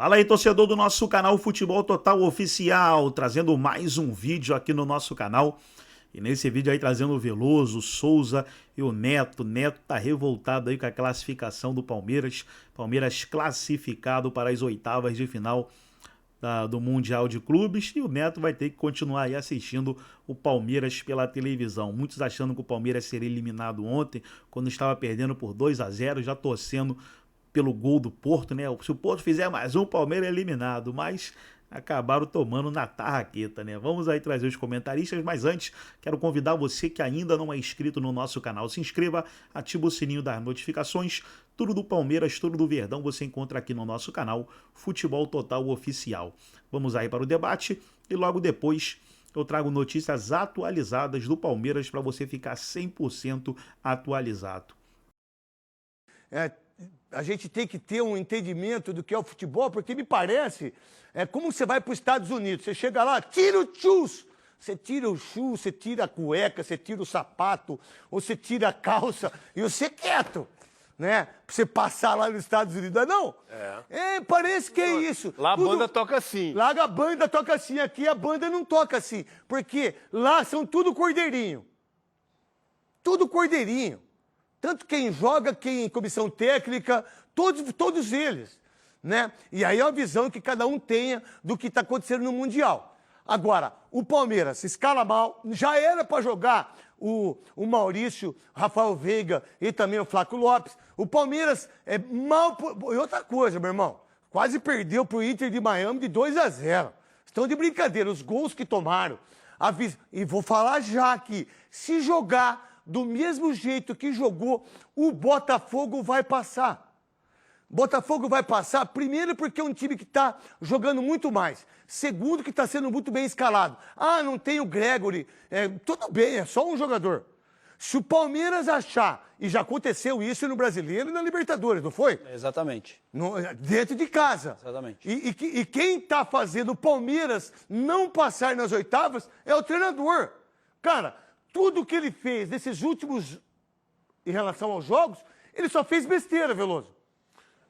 Fala aí, torcedor do nosso canal Futebol Total Oficial, trazendo mais um vídeo aqui no nosso canal. E nesse vídeo aí trazendo o Veloso, o Souza e o Neto. Neto tá revoltado aí com a classificação do Palmeiras. Palmeiras classificado para as oitavas de final do Mundial de Clubes. E o Neto vai ter que continuar aí assistindo o Palmeiras pela televisão. Muitos achando que o Palmeiras seria eliminado ontem, quando estava perdendo por 2-0, já torcendo pelo gol do Porto, né? Se o Porto fizer mais um, o Palmeiras é eliminado, mas acabaram tomando na tarraqueta, né? Vamos aí trazer os comentaristas, mas antes quero convidar você que ainda não é inscrito no nosso canal, se inscreva, ativa o sininho das notificações, tudo do Palmeiras, tudo do Verdão você encontra aqui no nosso canal Futebol Total Oficial. Vamos aí para o debate e logo depois eu trago notícias atualizadas do Palmeiras para você ficar 100% atualizado. A gente tem que ter um entendimento do que é o futebol, porque me parece, como você vai para os Estados Unidos, você chega lá, tira o shoes, você tira o shoe, você tira a cueca, você tira o sapato, ou você tira a calça, e você quieto, né? Pra você passar lá nos Estados Unidos, não? Parece que é isso. Lá a banda toca assim. Lá a banda toca assim, aqui a banda não toca assim, porque lá são tudo cordeirinho. Tudo cordeirinho. Tanto quem joga, quem em comissão técnica, todos eles, né? E aí é uma visão que cada um tenha do que está acontecendo no Mundial. Agora, o Palmeiras se escala mal, já era para jogar o Maurício, Rafael Veiga e também o Flávio Lopes. O Palmeiras é mal... E outra coisa, meu irmão, quase perdeu para o Inter de Miami de 2-0. Estão de brincadeira, os gols que tomaram. E vou falar já aqui, se jogar do mesmo jeito que jogou, o Botafogo vai passar. Botafogo vai passar, primeiro porque é um time que está jogando muito mais. Segundo que está sendo muito bem escalado. Ah, não tem o Gregory. Tudo bem, é só um jogador. Se o Palmeiras achar, e já aconteceu isso no Brasileiro e na Libertadores, não foi? Exatamente. Dentro de casa. Exatamente. E quem está fazendo o Palmeiras não passar nas oitavas é o treinador. Cara, tudo que ele fez nesses últimos, em relação aos jogos, ele só fez besteira, Veloso.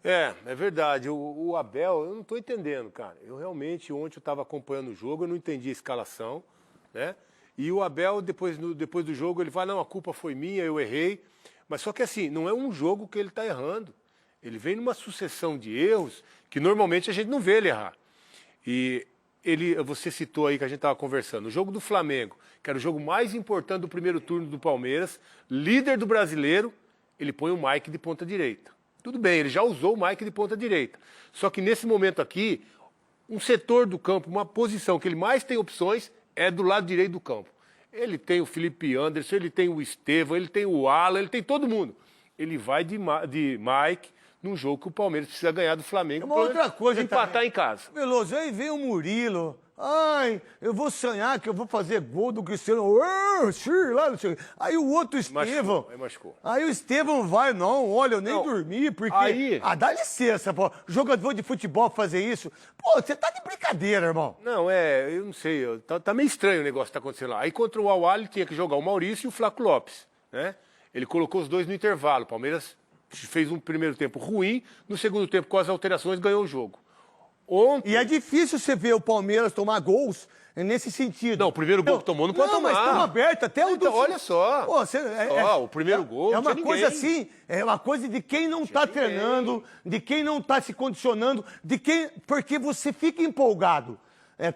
É verdade. O Abel, eu não estou entendendo, cara. Eu realmente, ontem eu estava acompanhando o jogo, eu não entendi a escalação, né? E o Abel, depois do jogo, ele fala, não, a culpa foi minha, eu errei. Mas só que assim, não é um jogo que ele está errando. Ele vem numa sucessão de erros que normalmente a gente não vê ele errar. E você citou aí que a gente estava conversando, o jogo do Flamengo, que era o jogo mais importante do primeiro turno do Palmeiras, líder do Brasileiro, ele põe o Mike de ponta direita. Tudo bem, ele já usou o Mike de ponta direita. Só que nesse momento aqui, um setor do campo, uma posição que ele mais tem opções é do lado direito do campo. Ele tem o Felipe Anderson, ele tem o Estevão, ele tem o Alan, ele tem todo mundo. Ele vai de Mike num jogo que o Palmeiras precisa ganhar do Flamengo. Uma outra coisa empatar em casa. Veloso, aí vem o Murilo. Ai, eu vou sonhar que eu vou fazer gol do Cristiano. Lá, não sei. Aí o outro Estevão. Machucou. Aí o Estevão vai, não, olha, eu nem dormi, porque. Dá licença, pô. Jogador de futebol fazer isso. Pô, você tá de brincadeira, irmão. Não, eu não sei. Tá meio estranho o negócio que tá acontecendo lá. Aí contra o Al-Ahly ele tinha que jogar o Maurício e o Flávio Lopes, né? Ele colocou os dois no intervalo. O Palmeiras fez um primeiro tempo ruim, no segundo tempo, com as alterações, ganhou o jogo. Ontem... E é difícil você ver o Palmeiras tomar gols nesse sentido. Não, o primeiro gol que tomou não pode tomar. Não, mas estão aberto até o... Então, olha só. Pô, o primeiro gol é não uma tinha coisa ninguém. assim, é uma coisa de quem não está treinando, de quem não está se condicionando, porque você fica empolgado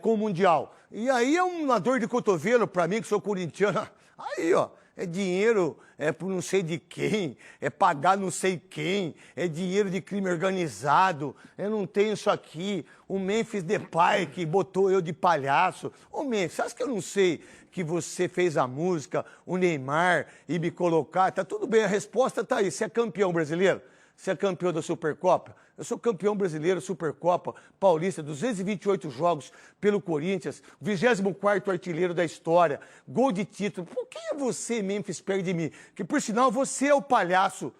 com o Mundial. E aí é uma dor de cotovelo para mim, que sou corintiano. Aí, ó. É dinheiro, por não sei de quem, é pagar não sei quem, é dinheiro de crime organizado, eu não tenho isso aqui. O Memphis Depay que botou eu de palhaço. Ô Memphis, você acha que eu não sei que você fez a música, o Neymar, e me colocar? Tá tudo bem, a resposta tá aí. Você é campeão brasileiro? Você é campeão da Supercopa? Eu sou campeão brasileiro, Supercopa, Paulista, 228 jogos pelo Corinthians, 24º artilheiro da história, gol de título. Por que é você, Memphis, perto de mim? Que, por sinal, você é o palhaço.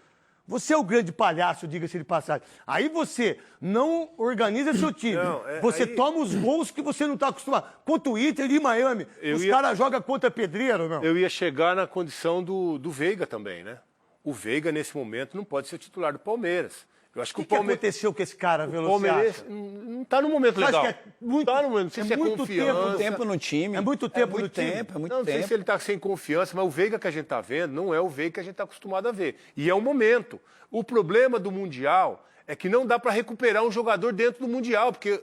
Você é o grande palhaço, diga-se de passagem. Aí você não organiza seu time. Você toma os gols que você não está acostumado. Contra o Inter de Miami, os caras jogam contra Pedreiro, não? Eu ia chegar na condição do Veiga também, né? O Veiga, nesse momento, não pode ser titular do Palmeiras. Eu acho que o Palmeiras... O que aconteceu com esse cara, Veloso? Palmeiras, não tá no momento Você acha legal. que é muito- Tá no momento, não sei é se é muito confiança. Muito tempo no time. É muito tempo no time. É muito Não sei tempo. se ele tá sem confiança, mas o Veiga que a gente tá vendo não é o Veiga que a gente tá acostumado a ver. E é um momento. O problema do Mundial é que não dá para recuperar um jogador dentro do Mundial, porque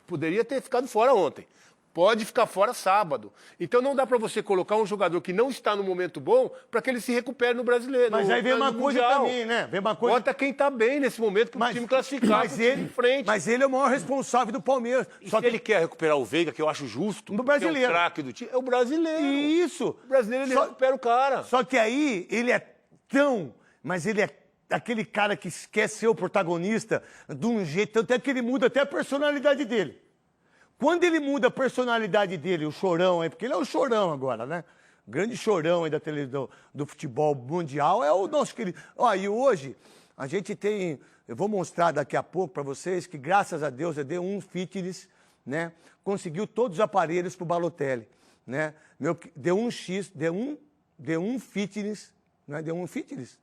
poderia ter ficado fora ontem. Pode ficar fora sábado. Então não dá para você colocar um jogador que não está no momento bom para que ele se recupere no brasileiro. Mas aí vem no uma coisa Mundial. também, né? Vem uma coisa... Bota quem tá bem nesse momento para o time classificar pro time em frente. Mas ele é o maior responsável do Palmeiras. E Só se ele quer recuperar o Veiga, que eu acho justo, No que é brasileiro. o craque do time, é o brasileiro. Isso. O brasileiro ele Só- recupera o cara. Só que aí ele é tão... Mas ele é aquele cara que quer ser o protagonista de um jeito... Tanto é que ele muda até a personalidade dele. Quando ele muda a personalidade dele, o chorão aí, porque ele é o chorão agora, né? O grande chorão aí da televisão do futebol mundial é o nosso querido. Ó, e hoje a gente tem, eu vou mostrar daqui a pouco para vocês que graças a Deus a D1 Fitness, né, conseguiu todos os aparelhos pro Balotelli, né? Meu D1 Fitness, não é D1 Fitness?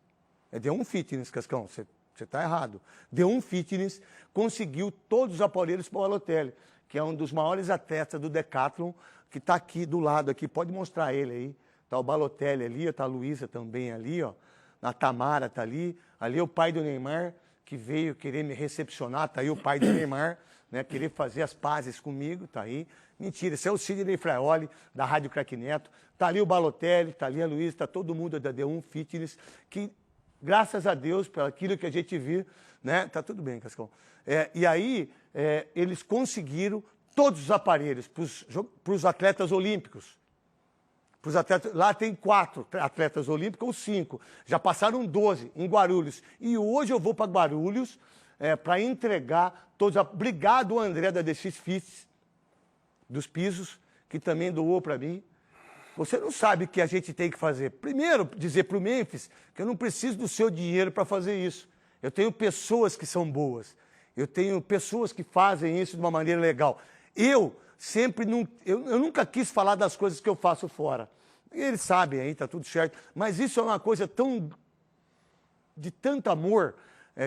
É D1 Fitness, Cascão, você tá errado. D1 Fitness conseguiu todos os aparelhos pro Balotelli, que é um dos maiores atletas do Decathlon, que está aqui do lado, aqui, pode mostrar ele aí. Está o Balotelli ali, está a Luísa também ali, ó. A Tamara está ali. Ali é o pai do Neymar, que veio querer me recepcionar, está aí o pai do Neymar, né, querer fazer as pazes comigo, está aí. Mentira, esse é o Sidney Fraioli, da Rádio Craque Neto. Está ali o Balotelli, está ali a Luísa, está todo mundo da D1 Fitness, que, graças a Deus, pelo aquilo que a gente viu, né, tá tudo bem, Cascão. E aí, eles conseguiram todos os aparelhos para os atletas olímpicos. Pros atletas, lá tem 4 atletas olímpicos ou 5. Já passaram 12 em Guarulhos. E hoje eu vou para Guarulhos para entregar todos. Obrigado, André, da DX Fits, dos pisos, que também doou para mim. Você não sabe o que a gente tem que fazer. Primeiro, dizer para o Memphis que eu não preciso do seu dinheiro para fazer isso. Eu tenho pessoas que são boas. Eu tenho pessoas que fazem isso de uma maneira legal. Eu sempre não... Eu nunca quis falar das coisas que eu faço fora. Eles sabem aí, tá tudo certo. Mas isso é uma coisa tão... de tanto amor,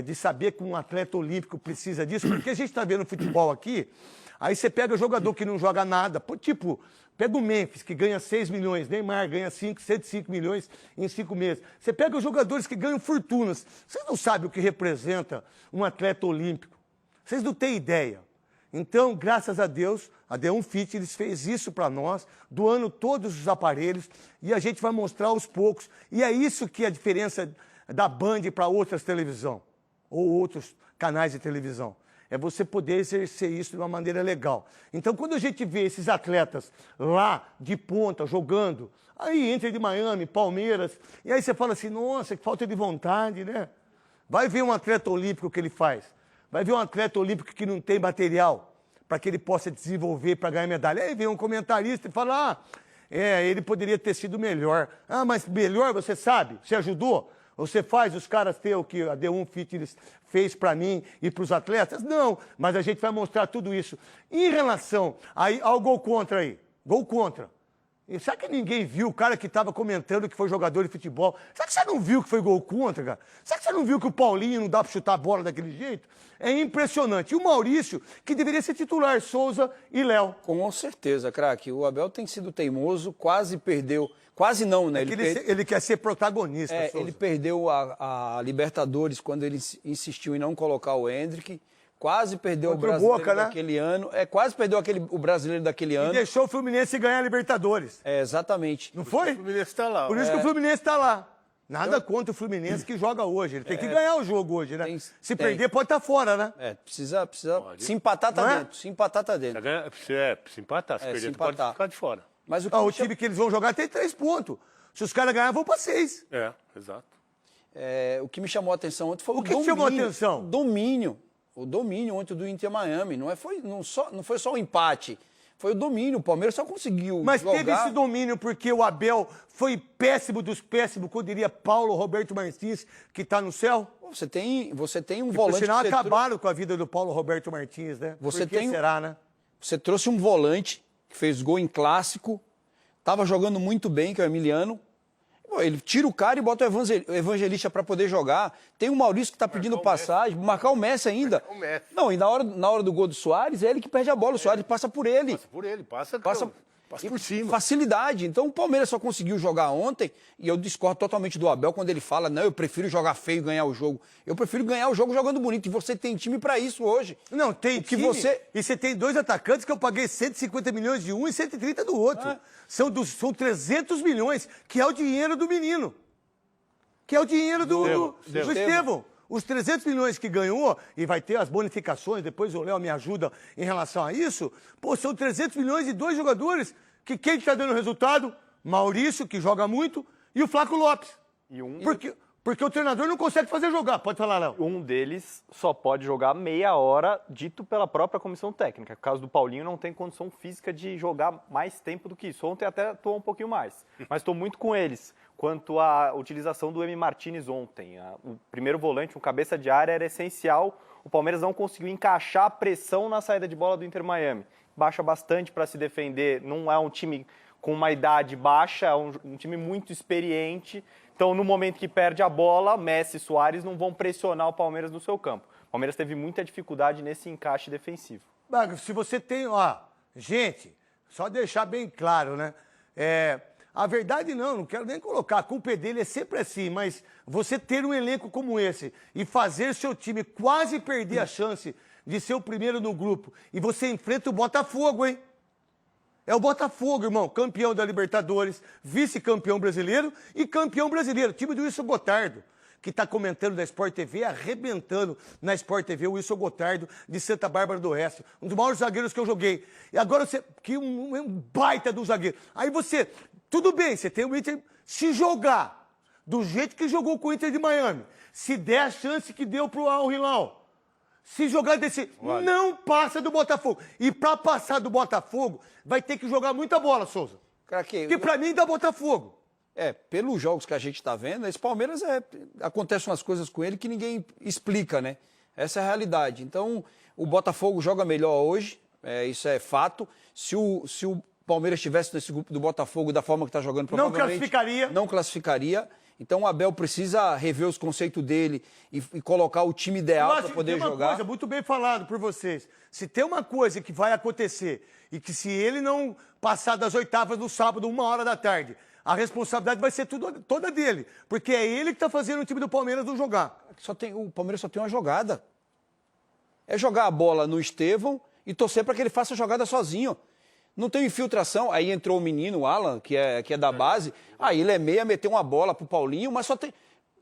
de saber que um atleta olímpico precisa disso. Porque a gente está vendo futebol aqui, aí você pega jogador que não joga nada. Tipo, pega o Memphis, que ganha 6 milhões. Neymar ganha 105 milhões em 5 meses. Você pega os jogadores que ganham fortunas. Vocês não sabem o que representa um atleta olímpico. Vocês não têm ideia. Então, graças a Deus, a D1 Fitness fez isso para nós, doando todos os aparelhos, e a gente vai mostrar aos poucos. E é isso que é a diferença da Band para outras televisões, ou outros canais de televisão. É você poder exercer isso de uma maneira legal. Então, quando a gente vê esses atletas lá de ponta, jogando, aí entra de Miami, Palmeiras, e aí você fala assim, nossa, que falta de vontade, né? Vai ver um atleta olímpico que ele faz. Vai ver um atleta olímpico que não tem material para que ele possa desenvolver para ganhar medalha. Aí vem um comentarista e fala, ele poderia ter sido melhor. Ah, mas melhor você sabe? Você ajudou? Você faz os caras ter o que a D1 Fitness fez para mim e para os atletas? Não, mas a gente vai mostrar tudo isso. Em relação ao gol contra aí, gol contra. E será que ninguém viu o cara que estava comentando que foi jogador de futebol? Será que você não viu que foi gol contra, cara? Será que você não viu que o Paulinho não dá para chutar a bola daquele jeito? É impressionante. E o Maurício, que deveria ser titular, Souza e Léo. Com certeza, craque. O Abel tem sido teimoso, quase perdeu... Quase não, né? Ele quer ser protagonista, Souza. Ele perdeu a Libertadores quando ele insistiu em não colocar o Endrick. Quase perdeu Contra o brasileiro Boca, né? daquele ano. Quase perdeu o brasileiro daquele ano. E deixou o Fluminense ganhar a Libertadores. Exatamente. Não foi? O Fluminense está lá. Por isso que o Fluminense está lá. Nada contra o Fluminense que joga hoje. Ele tem que ganhar o jogo hoje, né? Se perder, pode estar fora, né? Precisa se empatar, tá dentro. Se empatar, tá dentro. Se empatar. Se perder, se pode empatar. ficar de fora. Mas O time que eles vão jogar tem 3 pontos. Se os caras ganharem, vão para 6. Exato. O que me chamou a atenção ontem foi O que te chamou a atenção? O domínio ontem do Inter Miami. Não foi só o empate. Foi o domínio. O Palmeiras só conseguiu Mas jogar. teve esse domínio porque o Abel foi péssimo dos péssimos, como diria Paulo Roberto Martins, que está no céu. Você tem um Por volante... sinal, que você acabaram com a vida do Paulo Roberto Martins, né? Você Por que tem- será, né? Você trouxe um volante que fez gol em clássico, estava jogando muito bem, que é o Emiliano. Pô, ele tira o cara e bota o Evangelista para poder jogar. Tem o Maurício que tá pedindo passagem, marcar o Messi ainda. Marcar o Messi. Não, e na hora do gol do Soares, é ele que perde a bola. O Soares passa por ele. Passa por ele, passa por cima. Facilidade. Então o Palmeiras só conseguiu jogar ontem, e eu discordo totalmente do Abel quando ele fala, não, eu prefiro jogar feio e ganhar o jogo. Eu prefiro ganhar o jogo jogando bonito. E você tem time para isso hoje. Não, tem o que time, você... E você tem 2 atacantes que eu paguei 150 milhões de um e 130 do outro. São 300 milhões, que é o dinheiro do menino. Que é o dinheiro do Estevão. Os 300 milhões que ganhou, e vai ter as bonificações, depois o Léo me ajuda em relação a isso, pô, são 300 milhões e 2 jogadores que quem está dando resultado? Maurício, que joga muito, e o Flaco Lopes. Porque o treinador não consegue fazer jogar. Pode falar, Léo. Um deles só pode jogar meia hora, dito pela própria comissão técnica. No caso do Paulinho, não tem condição física de jogar mais tempo do que isso. Ontem até estou um pouquinho mais, mas estou muito com eles. Quanto à utilização do Emi Martínez ontem. O primeiro volante, um cabeça de área, era essencial. O Palmeiras não conseguiu encaixar a pressão na saída de bola do Inter Miami. Baixa bastante para se defender, não é um time com uma idade baixa, é um time muito experiente. Então, no momento que perde a bola, Messi e Soares não vão pressionar o Palmeiras no seu campo. O Palmeiras teve muita dificuldade nesse encaixe defensivo. Se você tem, gente, só deixar bem claro, né? A verdade não quero nem colocar, a culpa é dele, é sempre assim, mas você ter um elenco como esse e fazer seu time quase perder a chance de ser o primeiro no grupo, e você enfrenta o Botafogo, hein? É o Botafogo, irmão, campeão da Libertadores, vice-campeão brasileiro e campeão brasileiro, time do Wilson Gotardo, que está comentando na Sport TV, arrebentando na Sport TV, o Wilson Gotardo, de Santa Bárbara do Oeste, um dos maiores zagueiros que eu joguei. E agora você, que um baita do zagueiro. Aí você, tudo bem, você tem o Inter, se jogar do jeito que jogou com o Inter de Miami, se der a chance que deu pro Al Hilal, se jogar desse, não passa do Botafogo. E para passar do Botafogo, vai ter que jogar muita bola, Souza. Que para mim dá Botafogo. Pelos jogos que a gente está vendo, esse Palmeiras acontecem umas coisas com ele que ninguém explica, né? Essa é a realidade. Então, o Botafogo joga melhor hoje, isso é fato. Se o Palmeiras estivesse nesse grupo do Botafogo da forma que está jogando, provavelmente não classificaria. Então o Abel precisa rever os conceitos dele e colocar o time ideal para poder jogar. Coisa, muito bem falado por vocês. Se tem uma coisa que vai acontecer e que se ele não passar das oitavas no sábado, 1h da tarde, a responsabilidade vai ser toda dele. Porque é ele que está fazendo o time do Palmeiras não jogar. O Palmeiras só tem uma jogada. É jogar a bola no Estevão e torcer para que ele faça a jogada sozinho. Não tem infiltração, aí entrou o menino, o Alan, que é da base, aí ele é meia, meteu uma bola pro Paulinho, mas só tem...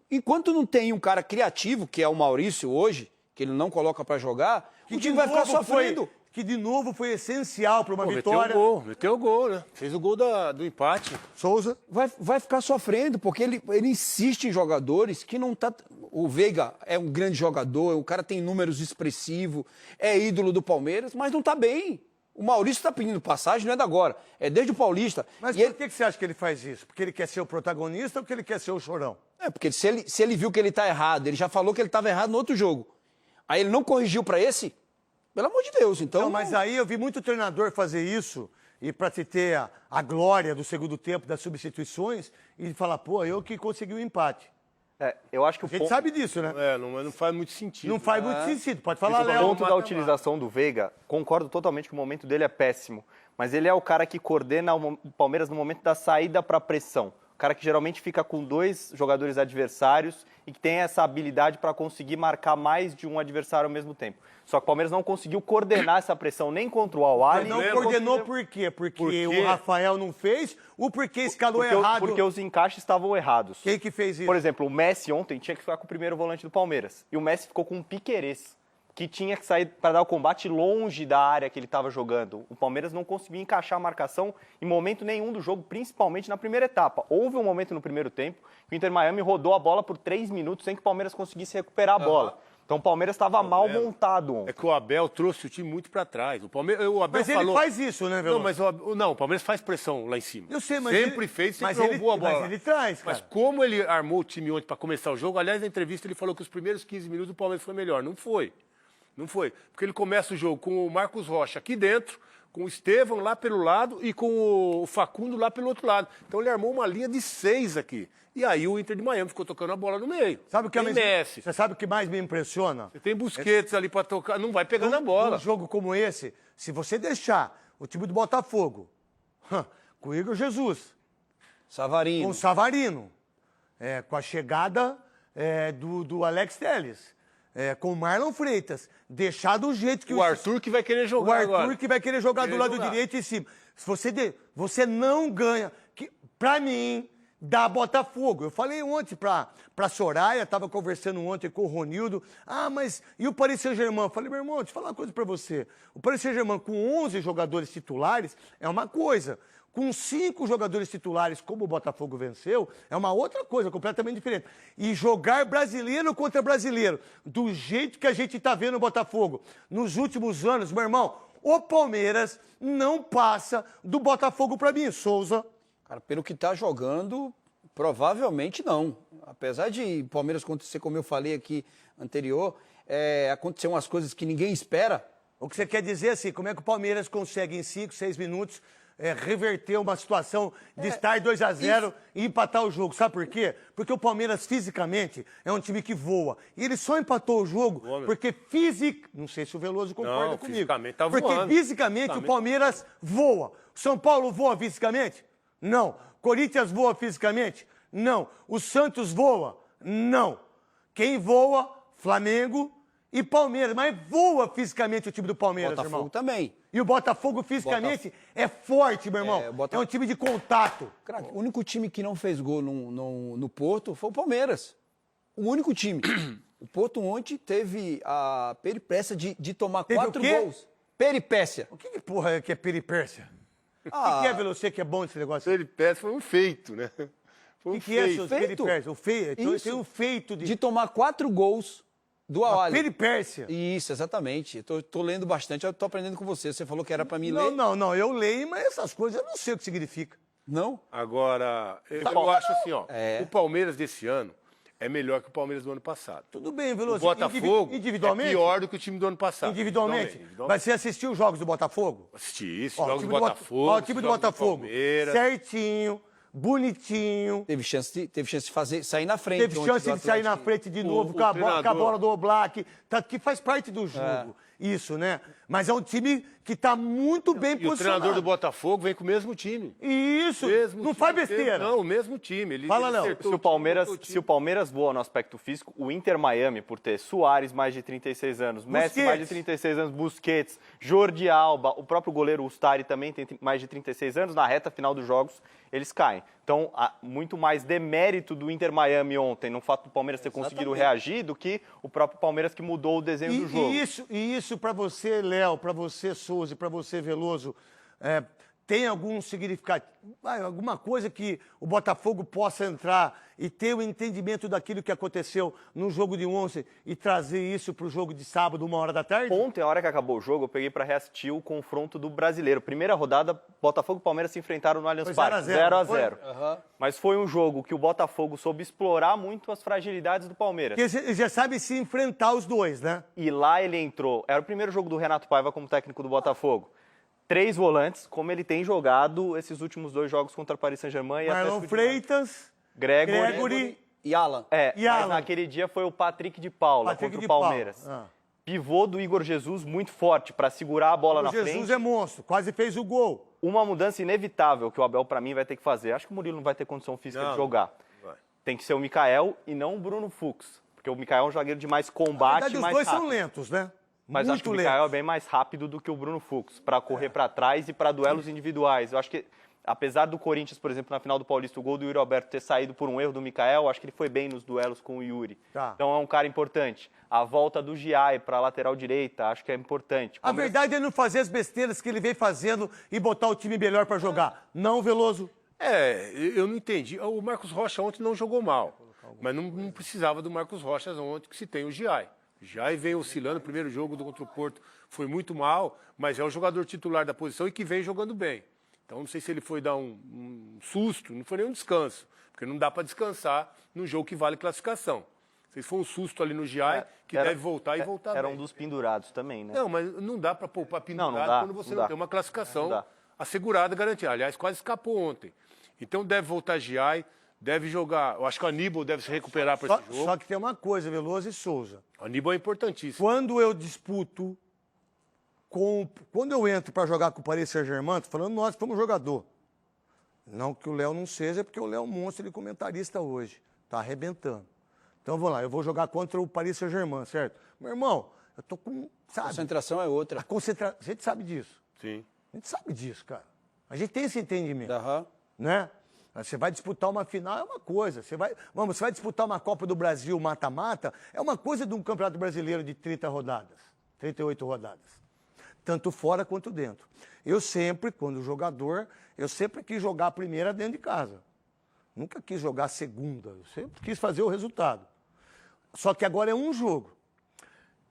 Enquanto não tem um cara criativo, que é o Maurício hoje, que ele não coloca para jogar, o time vai ficar sofrendo. Que de novo foi essencial para uma vitória. Meteu o gol, né? Fez o gol do empate. Souza. Vai ficar sofrendo, porque ele insiste em jogadores que não tá... O Veiga é um grande jogador, o cara tem números expressivos, é ídolo do Palmeiras, mas não tá bem. O Maurício está pedindo passagem, não é da agora, é desde o Paulista. Mas por que você acha que ele faz isso? Porque ele quer ser o protagonista ou porque ele quer ser o chorão? Porque se ele viu que ele está errado, ele já falou que ele estava errado no outro jogo. Aí ele não corrigiu para esse, pelo amor de Deus, então... Não, mas aí eu vi muito treinador fazer isso, e para te ter a glória do segundo tempo, das substituições, e falar, pô, eu que consegui o empate. Eu acho que a gente sabe disso, né? Não faz muito sentido. Não faz muito sentido, pode falar, Léo. No ponto da utilização do Veiga, concordo totalmente que o momento dele é péssimo, mas ele é o cara que coordena o Palmeiras no momento da saída para a pressão. O cara que geralmente fica com 2 jogadores adversários e que tem essa habilidade para conseguir marcar mais de um adversário ao mesmo tempo. Só que o Palmeiras não conseguiu coordenar essa pressão nem contra o Al-Ahly. Não coordenou por quê? Porque o Rafael não fez ou porque escalou errado? Porque os encaixes estavam errados. Quem que fez isso? Por exemplo, o Messi ontem tinha que ficar com o primeiro volante do Palmeiras. E o Messi ficou com um Piquerez, que tinha que sair para dar o combate longe da área que ele estava jogando. O Palmeiras não conseguiu encaixar a marcação em momento nenhum do jogo, principalmente na primeira etapa. Houve um momento no primeiro tempo que o Inter Miami rodou a bola por 3 minutos sem que o Palmeiras conseguisse recuperar a bola. Então o Palmeiras estava mal montado ontem. É que o Abel trouxe o time muito para trás. O Abel mas ele faz isso, né, Veloso? Não, o Palmeiras faz pressão lá em cima. Eu sei, mas sempre fez, sempre roubou a bola. Mas ele traz, cara. Mas como ele armou o time ontem para começar o jogo, aliás, na entrevista ele falou que os primeiros 15 minutos o Palmeiras foi melhor. Não foi. Não foi. Porque ele começa o jogo com o Marcos Rocha aqui dentro, com o Estevão lá pelo lado e com o Facundo lá pelo outro lado. Então ele armou uma linha de 6 aqui. E aí o Inter de Miami ficou tocando a bola no meio. Sabe o que tem Messi. Você sabe o que mais me impressiona? Você tem Busquets ali para tocar, não vai pegando a bola. Num jogo como esse, se você deixar o time do Botafogo com o Igor Jesus, Savarino. com o Savarino, com a chegada do Alex Telles, com o Marlon Freitas, deixar do jeito que O Arthur que vai querer jogar agora. O Arthur que vai querer jogar do lado direito em cima. Se você não ganha, pra mim, dá Botafogo. Eu falei ontem pra Soraya, tava conversando ontem com o Ronildo. Mas e o Paris Saint-Germain? Eu falei, meu irmão, deixa eu falar uma coisa pra você. O Paris Saint-Germain com 11 jogadores titulares é uma coisa. Com 5 jogadores titulares, como o Botafogo venceu, é uma outra coisa, completamente diferente. E jogar brasileiro contra brasileiro, do jeito que a gente está vendo o Botafogo nos últimos anos, meu irmão, o Palmeiras não passa do Botafogo para mim, Souza. Cara, pelo que tá jogando, provavelmente não. Apesar de Palmeiras acontecer, como eu falei aqui anterior, acontecer umas coisas que ninguém espera. O que você quer dizer assim, como é que o Palmeiras consegue em 5, 6 minutos reverter uma situação de estar 2-0 e empatar o jogo. Sabe por quê? Porque o Palmeiras, fisicamente, é um time que voa. E ele só empatou o jogo porque não sei se o Veloso concorda comigo. Fisicamente tá porque voando. fisicamente o Palmeiras voa. O São Paulo voa fisicamente? Não. Corinthians voa fisicamente? Não. O Santos voa? Não. Quem voa? Flamengo e Palmeiras. Mas voa fisicamente o time do Palmeiras, Botafogo irmão. também. E o Botafogo fisicamente é forte, meu irmão. É um time de contato. Craque, o único time que não fez gol no Porto foi o Palmeiras. O único time. O Porto ontem teve a peripécia de tomar Teve 4 o quê? gols. Peripécia. O que porra é que é peripécia? O que é, Velocê, que é bom esse negócio? Peripécia foi um feito, né? Foi O que é, seus Feito? peripécia? O feito? Isso. Tem um feito De tomar 4 gols do A Awali. peripécia. Isso, exatamente. Tô lendo bastante, eu tô aprendendo com você. Você falou que era pra mim Não, ler. não, eu leio, mas essas coisas eu não sei o que significa. Não? Agora, eu acho assim, ó, o Palmeiras desse ano é melhor que o Palmeiras do ano passado. Tudo bem, O Veloso. Botafogo individualmente? é pior do que o time do ano passado. Individualmente? Mas você assistiu os jogos do Botafogo? Assisti isso, Ó, jogos do Botafogo. Ó, o time do jogos Botafogo. Palmeiras. Certinho, bonitinho. Teve chance de sair na frente. Teve ontem chance do de sair na Atlético. frente de novo o com a treinador. bola do Oblak, que faz parte do jogo. Isso, né? Mas é um time que está muito bem E o posicionado. treinador do Botafogo vem com o mesmo time. Isso, Mesmo não time faz inteiro. besteira. Não, o mesmo time. Ele Fala, Léo. acertou Se o time, Palmeiras, botou o time. se o Palmeiras voa no aspecto físico, o Inter Miami, por ter Suárez, mais de 36 anos, Messi, mais de 36 anos, Busquets, Jordi Alba, o próprio goleiro Ustari também tem mais de 36 anos, na reta final dos jogos eles caem. Então, há muito mais demérito do Inter Miami ontem, no fato do Palmeiras ter conseguido reagir, do que o próprio Palmeiras que mudou o desenho do jogo. E isso para você, Léo, para você, Souza, e para você, Veloso, tem algum significado, alguma coisa que o Botafogo possa entrar e ter o entendimento daquilo que aconteceu no jogo de ontem e trazer isso para o jogo de sábado, 13h? Ontem, a hora que acabou o jogo, eu peguei para reassistir o confronto do Brasileiro. Primeira rodada, Botafogo e Palmeiras se enfrentaram no Allianz Foi Parque, 0 a 0 a 0. Mas foi um jogo que o Botafogo soube explorar muito as fragilidades do Palmeiras. Porque ele já sabe se enfrentar os dois, né? E lá ele entrou, era o primeiro jogo do Renato Paiva como técnico do Botafogo. 3 volantes, como ele tem jogado esses últimos 2 jogos contra o Paris Saint-Germain e Marlon Atlético de Madrid. Freitas, Gregory. E Alan. Mas Alan. naquele dia foi o Patrick de Paula Patrick contra o de Paula. Palmeiras. Ah. Pivô do Igor Jesus muito forte para segurar a bola O na Jesus frente. é monstro, quase fez o gol. Uma mudança inevitável que o Abel, para mim, vai ter que fazer. Acho que o Murilo não vai ter condição física Não, de jogar. vai. Tem que ser o Mikael e não o Bruno Fux. Porque o Mikael é um zagueiro de mais Na combate verdade, e os mais dois rápido. são lentos, né? Mas Muito acho que o lentos. Mikael é bem mais rápido do que o Bruno Fux, para correr para trás e para duelos individuais. Eu acho que, apesar do Corinthians, por exemplo, na final do Paulista, o gol do Yuri Alberto ter saído por um erro do Mikael, acho que ele foi bem nos duelos com o Yuri. Tá. Então é um cara importante. A volta do Giai para a lateral direita, acho que é importante. A verdade é não fazer as besteiras que ele vem fazendo e botar o time melhor para jogar. Não, Veloso? Eu não entendi. O Marcos Rocha ontem não jogou mal, mas não precisava do Marcos Rocha ontem, que se tem o Giai. O Giai vem oscilando, o primeiro jogo contra o Porto foi muito mal, mas é o jogador titular da posição e que vem jogando bem. Então não sei se ele foi dar um susto, não foi nem um descanso, porque não dá para descansar num jogo que vale classificação. Vocês foi um susto ali no Giai, que deve voltar e voltar Era bem. um dos pendurados também, né? Não, mas não dá para poupar pendurado Não dá, quando você não não dá. tem uma classificação Não dá. assegurada, garantida. Aliás, quase escapou ontem. Então deve voltar Giai, deve jogar. Eu acho que o Aníbal deve se recuperar para esse jogo. Só que tem uma coisa, Veloso e Souza. O Aníbal é importantíssimo. Quando eu disputo, quando eu entro para jogar com o Paris Saint-Germain, tô falando nós como jogador. Não que o Léo não seja, porque o Léo é um monstro de comentarista hoje. Tá arrebentando. Então vamos lá, eu vou jogar contra o Paris Saint-Germain, certo? Meu irmão, eu tô com, A sabe? concentração é outra. A gente sabe disso. Sim. A gente sabe disso, cara. A gente tem esse entendimento, Aham. né? Você vai disputar uma final, é uma coisa. Você vai disputar uma Copa do Brasil mata-mata, é uma coisa de um Campeonato Brasileiro de 30 rodadas, 38 rodadas. Tanto fora quanto dentro. Eu sempre, quando jogador, eu sempre quis jogar a primeira dentro de casa. Nunca quis jogar a segunda. Eu sempre quis fazer o resultado. Só que agora é um jogo.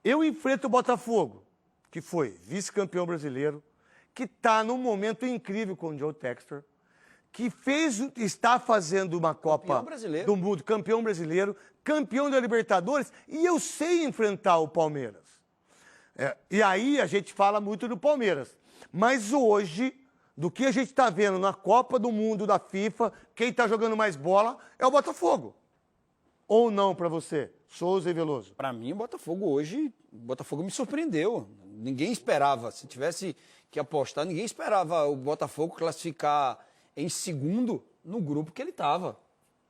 Eu enfrento o Botafogo, que foi vice-campeão brasileiro, que está num momento incrível com o Joe Textor, que está fazendo uma Copa brasileiro. do Mundo, campeão brasileiro, campeão da Libertadores, e eu sei enfrentar o Palmeiras. E aí a gente fala muito do Palmeiras. Mas hoje, do que a gente está vendo na Copa do Mundo da FIFA, quem está jogando mais bola é o Botafogo. Ou não para você, Souza e Veloso? Para mim, o Botafogo me surpreendeu. Ninguém esperava. Se tivesse que apostar, ninguém esperava o Botafogo classificar em segundo no grupo que ele estava.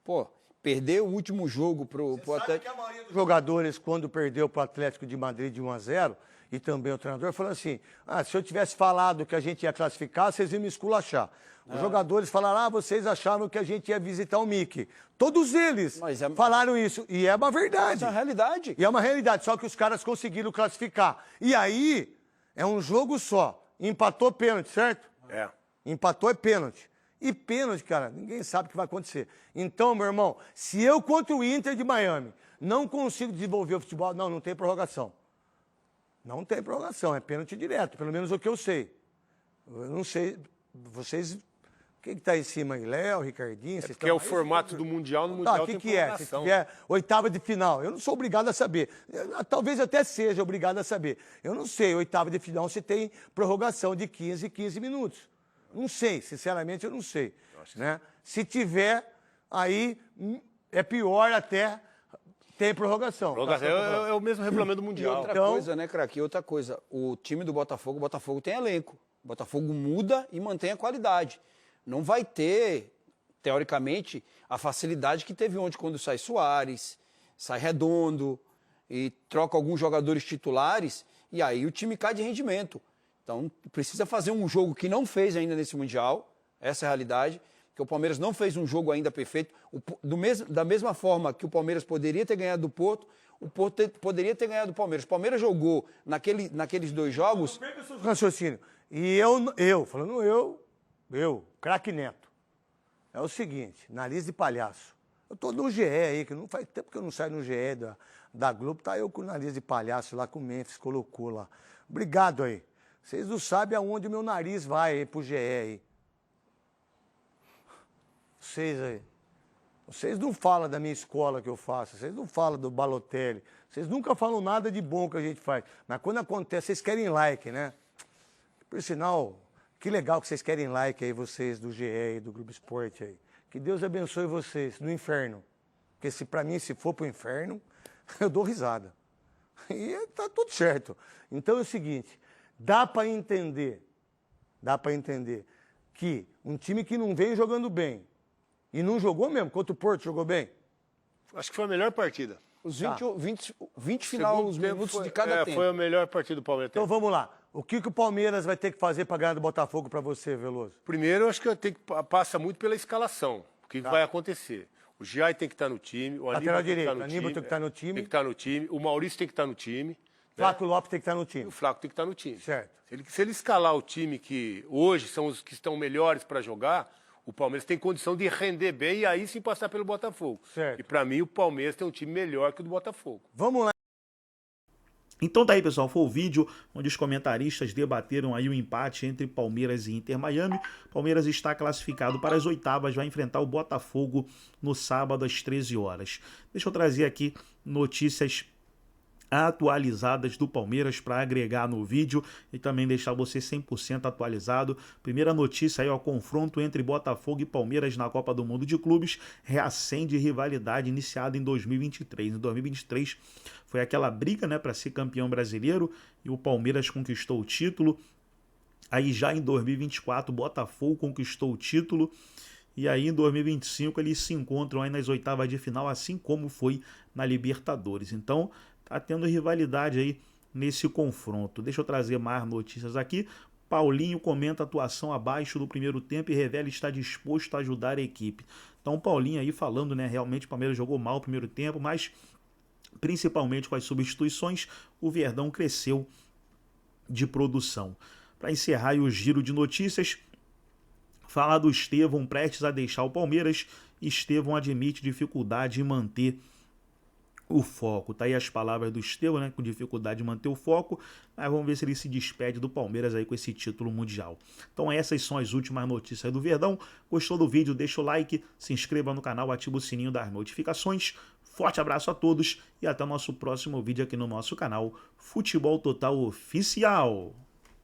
Pô, perder o último jogo pro Atlético. Que a maioria dos jogadores, quando perdeu para o Atlético de Madrid de 1-0, e também o treinador, falou assim, se eu tivesse falado que a gente ia classificar, vocês iam me esculachar. Os jogadores falaram, vocês acharam que a gente ia visitar o Mickey. Todos eles falaram isso, e é uma verdade. Isso é uma realidade. E é uma realidade, só que os caras conseguiram classificar. E aí, é um jogo só. Empatou pênalti, certo? É. Empatou é pênalti. E pênalti, cara, ninguém sabe o que vai acontecer. Então, meu irmão, se eu contra o Inter de Miami não consigo desenvolver o futebol, não tem prorrogação. Não tem prorrogação, é pênalti direto, pelo menos o que eu sei. Eu não sei, vocês... Quem que tá em cima aí? Léo, Ricardinho? Porque é o formato do Mundial, no Mundial tem que é? Se tiver oitava de final, eu não sou obrigado a saber. Talvez até seja obrigado a saber. Eu não sei, oitava de final se tem prorrogação de 15 minutos. Não sei, sinceramente eu não sei. Né? Se tiver, aí é pior até, tem prorrogação. É o mesmo regulamento do Mundial. Outra coisa, né, craque? Outra coisa, o time do Botafogo tem elenco. O Botafogo muda e mantém a qualidade. Não vai ter, teoricamente, a facilidade que teve ontem quando sai Soares, sai Redondo e troca alguns jogadores titulares e aí o time cai de rendimento. Então precisa fazer um jogo que não fez ainda nesse Mundial, essa é a realidade, porque o Palmeiras não fez um jogo ainda perfeito. Da mesma forma que o Palmeiras poderia ter ganhado do Porto, o Porto poderia ter ganhado do Palmeiras. O Palmeiras jogou naqueles dois jogos... Não perca seu raciocínio. E eu, craque Neto, é o seguinte, nariz de palhaço. Eu tô no GE aí, que não faz tempo que eu não saio no GE da Globo, tá eu com o nariz de palhaço lá, com o Memphis colocou lá. Obrigado aí. Vocês não sabem aonde o meu nariz vai aí pro GE aí. Vocês aí. Vocês não falam da minha escola que eu faço, vocês não falam do Balotelli, vocês nunca falam nada de bom que a gente faz. Mas quando acontece, vocês querem like, né? Por sinal... Que legal que vocês querem like aí, vocês do GE e do Grupo Esporte aí. Que Deus abençoe vocês no inferno. Porque para mim, se for pro inferno, eu dou risada. E tá tudo certo. Então é o seguinte, dá para entender que um time que não vem jogando bem, e não jogou mesmo, contra o Porto jogou bem. Acho que foi a melhor partida. Os 20 final minutos de cada tempo. Foi a melhor partida do Palmeiras. Então vamos lá. O que o Palmeiras vai ter que fazer para ganhar do Botafogo para você, Veloso? Primeiro, eu acho que passa muito pela escalação. O que vai acontecer? O Giai tem que estar no time, o Aníbal tem que estar no time. Aníbal tem que estar no time. Tem que estar no time. O Maurício tem que estar no time. Flávio Lopes tem que estar no E time. o Flaco tem que estar no time. Certo. Se ele escalar o time que hoje são os que estão melhores para jogar, o Palmeiras tem condição de render bem e aí sim passar pelo Botafogo. Certo. E para mim, o Palmeiras tem um time melhor que o do Botafogo. Vamos lá. Então tá aí, pessoal, foi o vídeo onde os comentaristas debateram aí o empate entre Palmeiras e Inter Miami. Palmeiras está classificado para as oitavas, vai enfrentar o Botafogo no sábado às 13 horas. Deixa eu trazer aqui notícias atualizadas do Palmeiras para agregar no vídeo e também deixar você 100% atualizado. Primeira notícia aí, ó, confronto entre Botafogo e Palmeiras na Copa do Mundo de Clubes reacende rivalidade iniciada em 2023. Em 2023 foi aquela briga, né, para ser campeão brasileiro e o Palmeiras conquistou o título. Aí já em 2024 o Botafogo conquistou o título. E aí em 2025 eles se encontram aí nas oitavas de final, assim como foi na Libertadores. Então tá tendo rivalidade aí nesse confronto. Deixa eu trazer mais notícias aqui. Paulinho comenta atuação abaixo do primeiro tempo e revela estar disposto a ajudar a equipe. Então o Paulinho aí falando, né, realmente o Palmeiras jogou mal o primeiro tempo, mas principalmente com as substituições, o Verdão cresceu de produção. Para encerrar aí o giro de notícias, falar do Estevão prestes a deixar o Palmeiras. Estevão admite dificuldade em manter o foco. Tá aí as palavras do Estevão, né, com dificuldade de manter o foco, mas vamos ver se ele se despede do Palmeiras aí com esse título mundial. Então essas são as últimas notícias do Verdão. Gostou do vídeo? Deixa o like, se inscreva no canal, ativa o sininho das notificações. Forte abraço a todos e até o nosso próximo vídeo aqui no nosso canal Futebol Total Oficial.